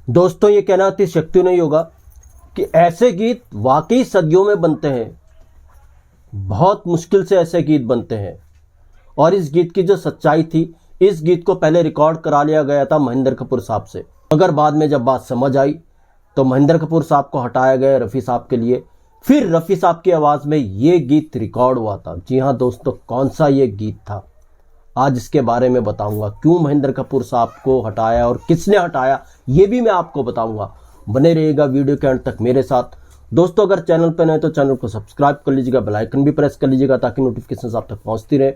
दोस्तों, ये कहना अतिशयोक्ति नहीं होगा कि ऐसे गीत वाकई सदियों में बनते हैं। बहुत मुश्किल से ऐसे गीत बनते हैं। और इस गीत की जो सच्चाई थी, इस गीत को पहले रिकॉर्ड करा लिया गया था महेंद्र कपूर साहब से, मगर बाद में जब बात समझ आई तो महेंद्र कपूर साहब को हटाया गया रफ़ी साहब के लिए। फिर रफ़ी साहब की आवाज़ में ये गीत रिकॉर्ड हुआ था। जी हाँ दोस्तों, कौन सा ये गीत था, आज इसके बारे में बताऊंगा। क्यों महेंद्र कपूर साहब को हटाया और किसने हटाया, ये भी मैं आपको बताऊंगा। बने रहिएगा वीडियो के अंत तक मेरे साथ। दोस्तों, अगर चैनल पर नए तो चैनल को सब्सक्राइब कर लीजिएगा, बेल आइकन भी प्रेस कर लीजिएगा ताकि नोटिफिकेशन आप तक पहुंचती रहे।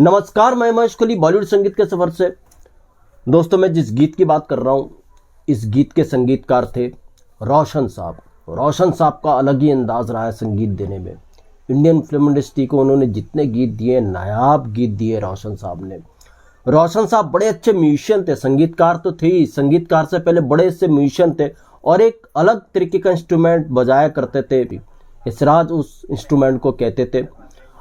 नमस्कार, मैं महेश कोहली बॉलीवुड संगीत के सफर से। दोस्तों, मैं जिस गीत की बात कर रहा हूँ, इस गीत के संगीतकार थे रोशन साहब। रोशन साहब का अलग ही अंदाज रहा है संगीत देने में। इंडियन फिल्म इंडस्ट्री को उन्होंने जितने गीत दिए, नायाब गीत दिए रोशन साहब ने। रोशन साहब बड़े अच्छे म्यूजिशियन थे, संगीतकार तो थे ही, संगीतकार से पहले बड़े अच्छे म्यूजिशियन थे और एक अलग तरीके का इंस्ट्रूमेंट बजाया करते थे। इसराज उस इंस्ट्रूमेंट को कहते थे।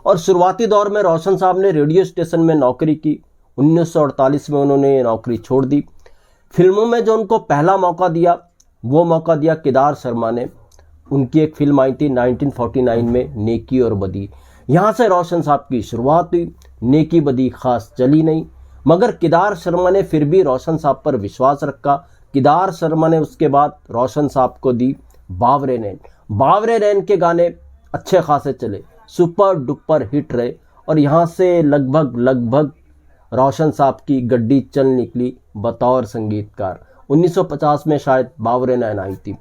और शुरुआती दौर में रोशन साहब ने रेडियो स्टेशन में नौकरी की। 1948 में उन्होंने नौकरी छोड़ दी। फिल्मों में जो उनको पहला मौका दिया, वो मौका दिया केदार शर्मा ने। उनकी एक फिल्म आई थी 1949 में, नेकी और बदी। यहाँ से रोशन साहब की शुरुआत हुई। नेकी बदी खास चली नहीं, मगर केदार शर्मा ने फिर भी रोशन साहब पर विश्वास रखा। केदार शर्मा ने उसके बाद रोशन साहब को दी बावरे नैन। बावरे नैन के गाने अच्छे खासे चले, सुपर डुपर हिट रहे और यहाँ से लगभग रोशन साहब की गड्डी चल निकली बतौर संगीतकार। 1950 में शायद बावरे नैन आई थी।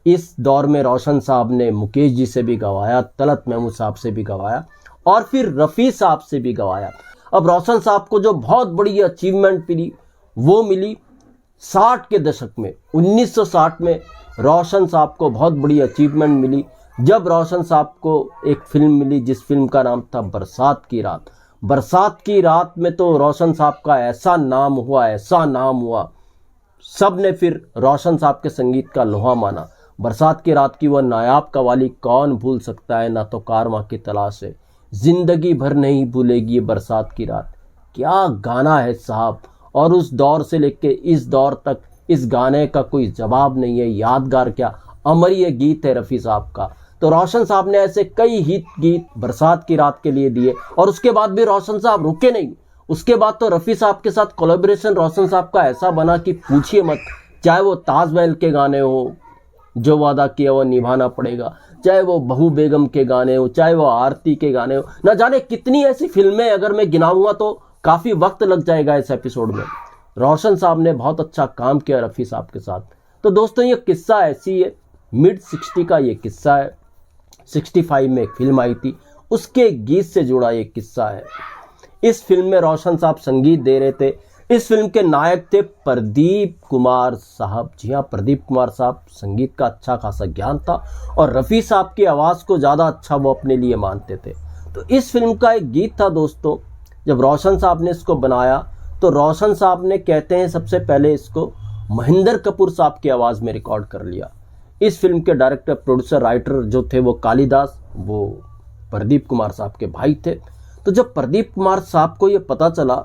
इस दौर में रोशन साहब ने मुकेश जी से भी गवाया, तलत महमूद साहब से भी गवाया और फिर रफ़ी साहब से भी गवाया। अब रोशन साहब को जो बहुत बड़ी अचीवमेंट मिली, वो मिली 60 के दशक में। 1960 में रोशन साहब को बहुत बड़ी अचीवमेंट मिली जब रोशन साहब को एक फिल्म मिली जिस फिल्म का नाम था बरसात की रात। बरसात की रात में तो रोशन साहब का ऐसा नाम हुआ, सब ने फिर रोशन साहब के संगीत का लोहा माना। बरसात की रात की वह नायाब कवाली कौन भूल सकता है, ना तो कारवां की तलाश है, जिंदगी भर नहीं भूलेगी ये बरसात की रात। क्या गाना है साहब। और उस दौर से लेके इस दौर तक इस गाने का कोई जवाब नहीं है। यादगार क्या, अमरीय गीत है रफ़ी साहब का। तो रोशन साहब ने ऐसे कई हिट गीत बरसात की रात के लिए दिए और उसके बाद भी रोशन साहब रुके नहीं। उसके बाद तो रफ़ी साहब के साथ कोलैबोरेशन रोशन साहब का ऐसा बना कि पूछिए मत। चाहे वो ताजमहल के गाने हो, जो वादा किया वो निभाना पड़ेगा, चाहे वो बहू बेगम के गाने हो, चाहे वो आरती के गाने हो, ना जाने कितनी ऐसी फिल्में, अगर मैं गिनाऊंगा तो काफ़ी वक्त लग जाएगा इस एपिसोड में। रोशन साहब ने बहुत अच्छा काम किया रफ़ी साहब के साथ। तो दोस्तों, ये किस्सा ऐसी है, मिड 60 का ये किस्सा है। 65 में एक फिल्म आई थी, उसके गीत से जुड़ा ये किस्सा है। इस फिल्म में रोशन साहब संगीत दे रहे थे। इस फिल्म के नायक थे प्रदीप कुमार साहब। जी हाँ, प्रदीप कुमार साहब, संगीत का अच्छा खासा ज्ञान था और रफ़ी साहब की आवाज़ को ज़्यादा अच्छा वो अपने लिए मानते थे। तो इस फिल्म का एक गीत था दोस्तों, जब रोशन साहब ने इसको बनाया तो रोशन साहब ने, कहते हैं, सबसे पहले इसको महेंद्र कपूर साहब की आवाज़ में रिकॉर्ड कर लिया। इस फिल्म के डायरेक्टर, प्रोड्यूसर, राइटर जो थे वो कालिदास, वो प्रदीप कुमार साहब के भाई थे। तो जब प्रदीप कुमार साहब को ये पता चला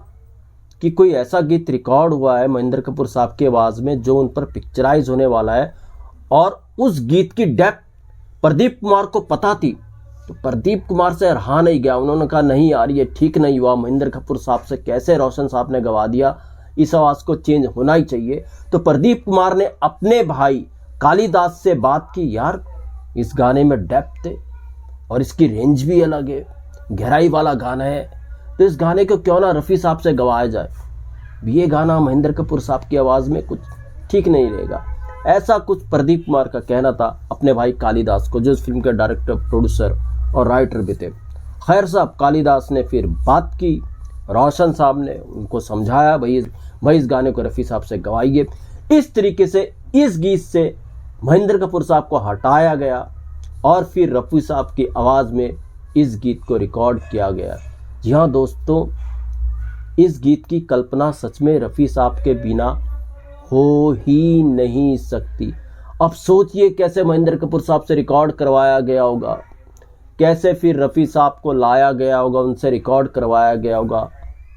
कि कोई ऐसा गीत रिकॉर्ड हुआ है महेंद्र कपूर साहब की आवाज़ में जो उन पर पिक्चराइज होने वाला है और उस गीत की डेप्थ प्रदीप कुमार को पता थी, तो प्रदीप कुमार से रहा नहीं गया। उन्होंने कहा नहीं यार, ये ठीक नहीं हुआ, महेंद्र कपूर साहब से कैसे रोशन साहब ने गवा दिया, इस आवाज़ को चेंज होना ही चाहिए। तो प्रदीप कुमार ने अपने भाई कालिदास से बात की, यार इस गाने में डेप्थ है और इसकी रेंज भी अलग है, गहराई वाला गाना है, तो इस गाने को क्यों ना रफ़ी साहब से गवाया जाए। ये गाना महेंद्र कपूर साहब की आवाज़ में कुछ ठीक नहीं रहेगा, ऐसा कुछ प्रदीप कुमार का कहना था अपने भाई कालिदास को, जो इस फिल्म के डायरेक्टर, प्रोड्यूसर और राइटर भी थे। खैर साहब, कालिदास ने फिर बात की, रोशन साहब ने उनको समझाया, भाई इस गाने को रफ़ी साहब से गवाइए। इस तरीके से इस गीत से महेंद्र कपूर साहब को हटाया गया और फिर रफ़ी साहब की आवाज़ में इस गीत को रिकॉर्ड किया गया। जी हाँ दोस्तों, इस गीत की कल्पना सच में रफ़ी साहब के बिना हो ही नहीं सकती। अब सोचिए कैसे महेंद्र कपूर साहब से रिकॉर्ड करवाया गया होगा, कैसे फिर रफ़ी साहब को लाया गया होगा, उनसे रिकॉर्ड करवाया गया होगा।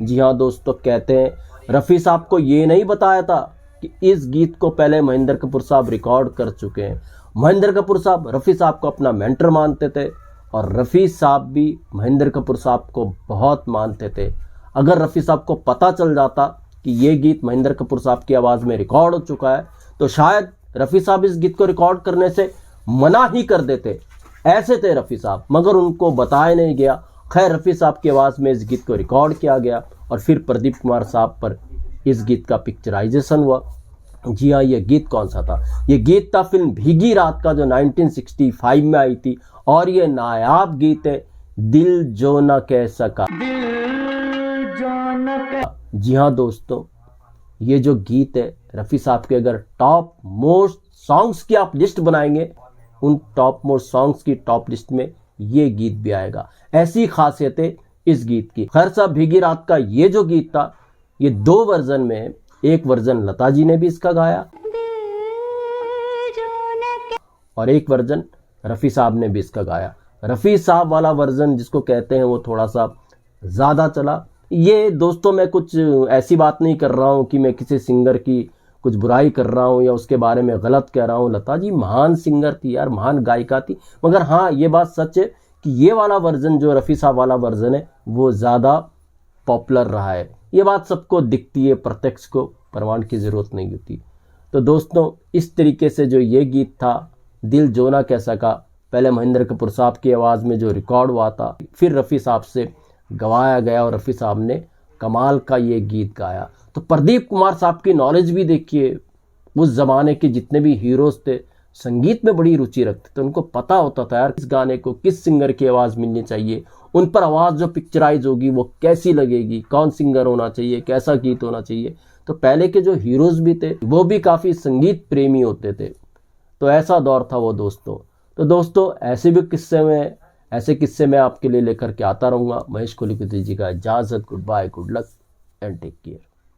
जी हाँ दोस्तों, कहते हैं रफ़ी साहब को ये नहीं बताया था कि इस गीत को पहले महेंद्र कपूर साहब रिकॉर्ड कर चुके हैं। महेंद्र कपूर साहब रफ़ी साहब को अपना मेंटर मानते थे और रफ़ी साहब भी महेंद्र कपूर साहब को बहुत मानते थे। अगर रफ़ी साहब को पता चल जाता कि ये गीत महेंद्र कपूर साहब की आवाज़ में रिकॉर्ड हो चुका है तो शायद रफ़ी साहब इस गीत को रिकॉर्ड करने से मना ही कर देते। ऐसे थे रफ़ी साहब, मगर उनको बताया नहीं गया। खैर, रफ़ी साहब की आवाज़ में इस गीत को रिकॉर्ड किया गया और फिर प्रदीप कुमार साहब पर इस गीत का पिक्चराइजेशन हुआ। जी हाँ, ये गीत कौन सा था? ये गीत था फिल्म भीगी रात का, जो 1965 में आई थी, और ये नायाब गीत है दिल जो न कह सका। जी हाँ दोस्तों, ये जो गीत है रफ़ी साहब के, अगर टॉप मोस्ट सॉन्ग्स की आप लिस्ट बनाएंगे, उन टॉप मोस्ट सॉन्ग्स की टॉप लिस्ट में ये गीत भी आएगा। ऐसी खासियत है इस गीत की। खैर साहब, भीगी रात का ये जो गीत था, ये 2 वर्जन में है। एक वर्जन लता जी ने भी इसका गाया और एक वर्जन रफ़ी साहब ने भी इसका गाया। रफ़ी साहब वाला वर्जन जिसको कहते हैं वो थोड़ा सा ज़्यादा चला। ये दोस्तों, मैं कुछ ऐसी बात नहीं कर रहा हूँ कि मैं किसी सिंगर की कुछ बुराई कर रहा हूँ या उसके बारे में गलत कह रहा हूँ। लता जी महान सिंगर थी यार, महान गायिका थी। मगर हाँ, ये बात सच है कि ये वाला वर्जन, जो रफ़ी साहब वाला वर्जन है, वो ज़्यादा पॉपुलर रहा है। ये बात सबको दिखती है, प्रत्यक्ष को प्रमाण की ज़रूरत नहीं होती। तो दोस्तों, इस तरीके से जो ये गीत था दिल जो ना कह सका, पहले महेंद्र कपूर साहब की आवाज़ में जो रिकॉर्ड हुआ था, फिर रफ़ी साहब से गवाया गया और रफ़ी साहब ने कमाल का ये गीत गाया। तो प्रदीप कुमार साहब की नॉलेज भी देखिए, उस ज़माने के जितने भी हीरोज़ थे संगीत में बड़ी रुचि रखते थे। उनको पता होता था यार किस गाने को किस सिंगर की आवाज़ मिलनी चाहिए, उन पर आवाज़ जो पिक्चराइज होगी वो कैसी लगेगी, कौन सिंगर होना चाहिए, कैसा गीत होना चाहिए। तो पहले के जो हीरोज़ भी थे वो भी काफ़ी संगीत प्रेमी होते थे। तो ऐसा दौर था वो दोस्तों। तो दोस्तों, ऐसे किस्से मैं आपके लिए लेकर के आता रहूँगा। महेश कोहली को दीजिएगा इजाज़त। Good bye, good luck and take care.